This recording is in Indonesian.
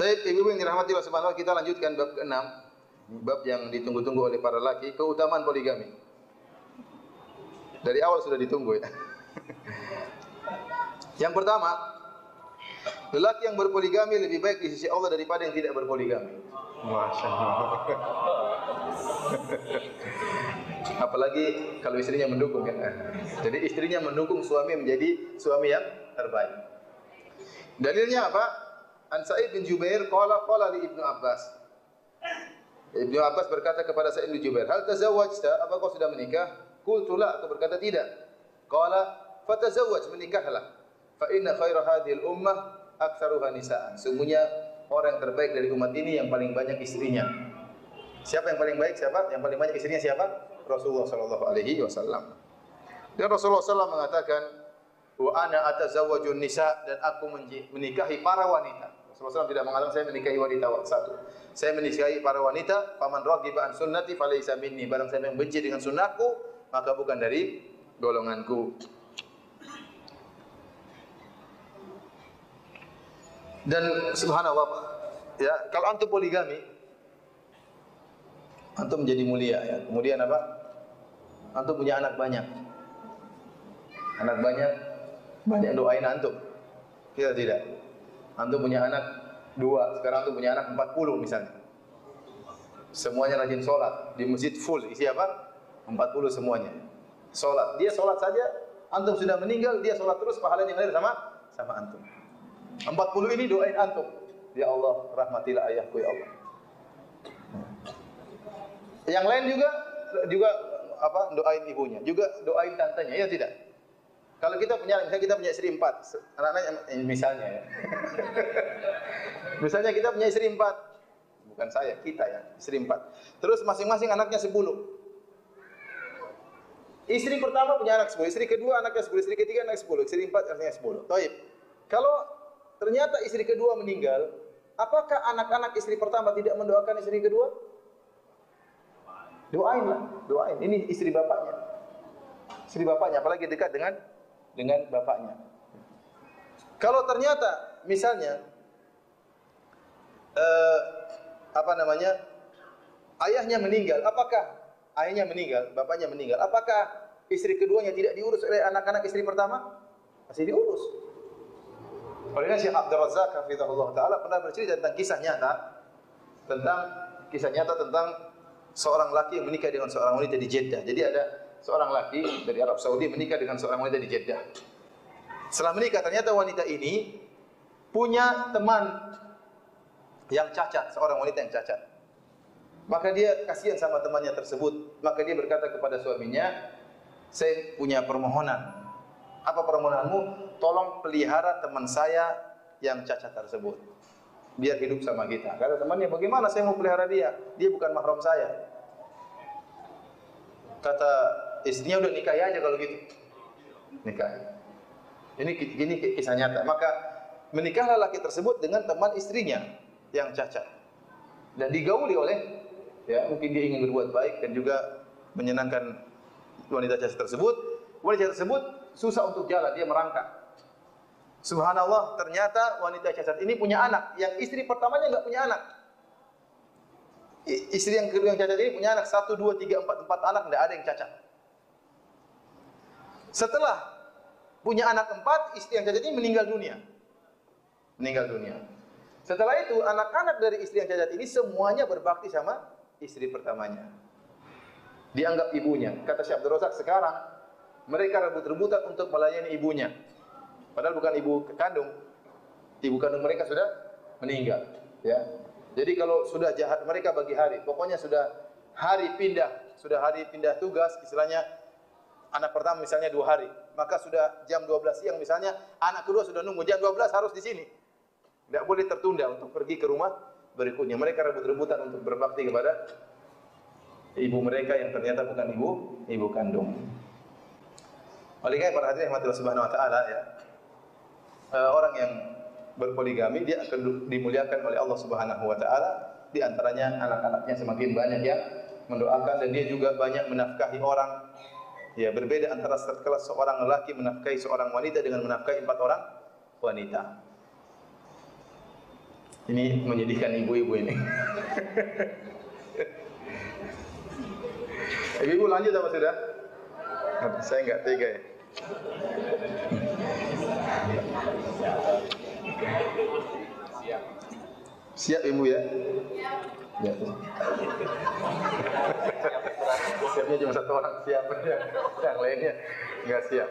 Baik, ibu-ibu yang dirahmati Allah Subhanahu wa taala, kita lanjutkan bab ke-6. Bab yang ditunggu-tunggu oleh para laki, keutamaan poligami. Dari awal sudah ditunggu ya. Yang pertama, lelaki yang berpoligami lebih baik di sisi Allah daripada yang tidak berpoligami. Masya Allah. Apalagi kalau istrinya mendukung kan. Jadi istrinya mendukung suami menjadi suami yang terbaik. Dalilnya apa? An Sa'id bin Jubair qala li Ibnu Abbas. Ibnu Abbas berkata kepada Sa'id bin Jubair, "Hal tazawwajta? Apa kau sudah menikah?" Qultu la, aku berkata tidak. Qala fatazawwaj, menikahlah. Fa inna khaira hadhil ummah aktsaruha nisaan. Sungguhnya orang yang terbaik dari umat ini yang paling banyak istrinya. Siapa yang paling baik? Siapa? Yang paling banyak istrinya siapa? Rasulullah sallallahu alaihi wasallam. Dan Rasulullah sallallahu mengatakan, "Wa ana atazawwajun nisa," dan aku menikahi para wanita. Rasulullah SAW tidak mengatakan saya menikahi wanita satu. Saya menikahi para wanita. Faman raghiba an sunnati falaysa minni. Barang siapa yang benci dengan sunnahku, maka bukan dari golonganku. Dan subhanallah, ya, kalau antum poligami, antum menjadi mulia ya. Kemudian apa? Antum punya anak banyak. Anak banyak, banyak doain antum. Kita tidak. Antum punya anak 2, sekarang antum punya anak 40 misalnya. Semuanya rajin sholat, di masjid full, isi apa? 40 semuanya. Sholat, dia sholat saja, antum sudah meninggal, dia sholat terus, pahalanya ngalir sama antum. 40 ini doain antum. Ya Allah, rahmatilah ayahku ya Allah. Yang lain juga apa? Doain ibunya, juga doain tantenya, ya tidak? Kalau kita punya, misalnya kita punya istri 4, anak-anaknya misalnya ya. Misalnya kita punya istri 4. Bukan saya, kita ya, istri 4. Terus masing-masing anaknya 10. Istri pertama punya anak 10, istri kedua anaknya 10, istri ketiga anak 10, istri 4 anaknya 10. Baik. Kalau ternyata istri kedua meninggal, apakah anak-anak istri pertama tidak mendoakan istri kedua? Doainlah, doain. Ini istri bapaknya. Istri bapaknya, apalagi dekat dengan bapaknya. Kalau ternyata misalnya ayahnya meninggal, bapaknya meninggal, apakah istri keduanya tidak diurus oleh anak-anak istri pertama? Masih diurus. Oleh Syekh Abdul Razak hafizahullah taala pernah bercerita tentang kisah nyata tentang seorang laki yang menikah dengan seorang wanita di Jeddah. Jadi ada seorang laki dari Arab Saudi menikah dengan seorang wanita di Jeddah. Setelah menikah ternyata wanita ini punya teman yang cacat, seorang wanita yang cacat. Maka dia kasihan sama temannya tersebut. Maka dia berkata kepada suaminya, "Saya punya permohonan." "Apa permohonanmu?" "Tolong pelihara teman saya yang cacat tersebut, biar hidup sama kita." Kata temannya, "Bagaimana saya mau pelihara dia? Dia bukan mahram saya." Kata istrinya, "Udah nikahi aja kalau gitu." Nikahi. Ini kisah nyata. Maka menikahlah laki tersebut dengan teman istrinya yang cacat. Dan digauli oleh, ya, mungkin dia ingin berbuat baik dan juga menyenangkan wanita cacat tersebut. Wanita tersebut susah untuk jalan, dia merangkak. Subhanallah, ternyata wanita cacat ini punya anak yang istri pertamanya enggak punya anak. Istri yang kedua yang cacat ini punya anak 1, 2, 3, 4 anak, enggak ada yang cacat. Setelah punya anak 4, istri yang cacat ini meninggal dunia. Setelah itu, anak-anak dari istri yang cacat ini semuanya berbakti sama istri pertamanya. Dianggap ibunya. Kata Syekh Abdul Razak, sekarang mereka rebut-rebutan untuk melayani ibunya. Padahal bukan ibu kandung. Ibu kandung mereka sudah meninggal, ya. Jadi kalau sudah jahat mereka bagi hari, pokoknya sudah hari pindah tugas, istilahnya anak pertama misalnya 2 hari, maka sudah jam 12 siang misalnya, anak kedua sudah nunggu jam 12 harus di sini. Tidak boleh tertunda untuk pergi ke rumah berikutnya. Mereka rebut-rebutan untuk berbakti kepada ibu mereka yang ternyata bukan ibu kandung. Oleh karena para hadirin rahmatillah subhanahu wa taala, ya, orang yang berpoligami dia akan dimuliakan oleh Allah Subhanahu wa taala, di antaranya anak-anaknya semakin banyak yang mendoakan, dan dia juga banyak menafkahi orang. Ya, berbeda antara sekelas seorang lelaki menafkahi seorang wanita dengan menafkahi 4 orang wanita. Ini menyedihkan ibu-ibu ini. Ibu lanjut apa sudah? Saya nggak tega ya. Siap ibu ya? Ya. Siapnya cuma satu orang siap, yang lainnya nggak siap.